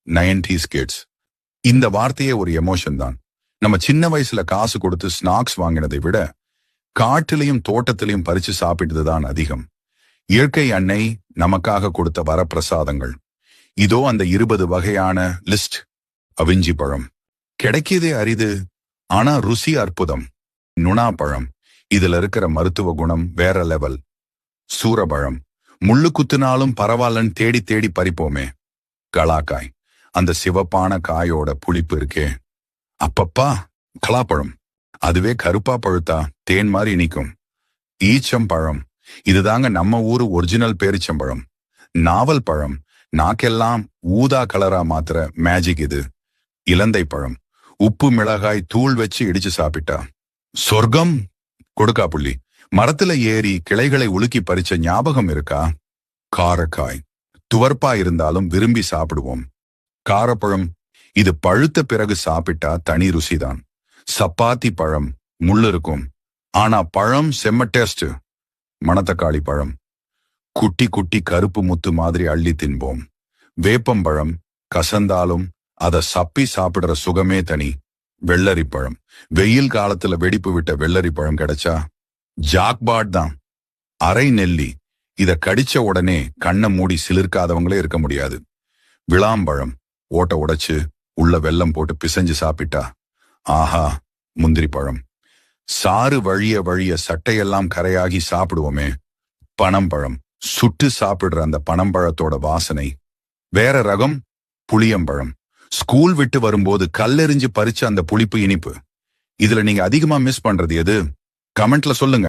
90s kids. இந்த வார்த்தையே ஒரு எமோஷன் தான். நம்ம சின்ன வயசுல காசு கொடுத்து ஸ்நாக்ஸ் வாங்கினதை விட காட்டிலையும் தோட்டத்திலையும் பறிச்சு சாப்பிட்டது தான் அதிகம். இயற்கை அன்னை நமக்காக கொடுத்த வரப்பிரசாதங்கள். இதோ அந்த 20 வகையான லிஸ்ட். அவிஞ்சி பழம் கிடைக்கியதே அரிது, ஆனா ருசி அற்புதம். நுணா பழம், இதுல இருக்கிற மருத்துவ குணம் வேற லெவல். சூரபழம், முள்ளு குத்துனாலும் பரவாயில்லன்னு தேடி தேடி பறிப்போமே. கலாக்காய், அந்த சிவப்பான காயோட புளிப்பு இருக்கே அப்பப்பா. கலாப்பழம், அதுவே கருப்பா பழுத்தா தேன் மாதிரி இனிக்கும். ஈச்சம்பழம், இதுதாங்க நம்ம ஊரு ஒரிஜினல் பேரிச்சம்பழம். நாவல் பழம், நாக்கெல்லாம் ஊதா கலரா மாத்திர மேஜிக் இது. இலந்தை பழம், உப்பு மிளகாய் தூள் வச்சு இடிச்சு சாப்பிட்டா சொர்க்கம். கொடுக்கா புள்ளி, மரத்துல ஏறி கிளைகளை உலுக்கி பறிச்ச ஞாபகம் இருக்கா? காரக்காய், துவர்ப்பா இருந்தாலும் விரும்பி சாப்பிடுவோம். காரப்பழம், இது பழுத்த பிறகு சாப்பிட்டா தனி ருசிதான். சப்பாத்தி பழம் முள்ளு இருக்கும், ஆனா பழம் செம்ம டேஸ்ட். மணத்தக்காளி பழம், குட்டி குட்டி கருப்பு முத்து மாதிரி அள்ளி தின்போம். வேப்பம்பழம், கசந்தாலும் அதை சப்பி சாப்பிடுற சுகமே தனி. வெள்ளரி பழம், வெயில் காலத்துல வெடிப்பு விட்ட வெள்ளரி பழம் கிடைச்சா ஜாக்பாட் தான். அரை நெல்லி, இத கடிச்ச உடனே கண்ணை மூடி சிலிர்க்காதவங்களே இருக்க முடியாது. விளாம்பழம், ஓட்ட உடைச்சு உள்ள வெல்லம் போட்டு பிசைஞ்சு சாப்பிட்டா ஆஹா. முந்திரி பழம், சாறு வழிய வழிய சட்டையெல்லாம் கரையாகி சாப்பிடுவோமே. பனம்பழம், சுட்டு சாப்பிடுற அந்த பனம்பழத்தோட வாசனை வேற ரகம். புளியம்பழம், ஸ்கூல் விட்டு வரும்போது கல்லெறிஞ்சு பறிச்ச அந்த புளிப்பு இனிப்பு. இதுல நீங்க அதிகமா மிஸ் பண்றது எது? கமெண்ட்ல சொல்லுங்க.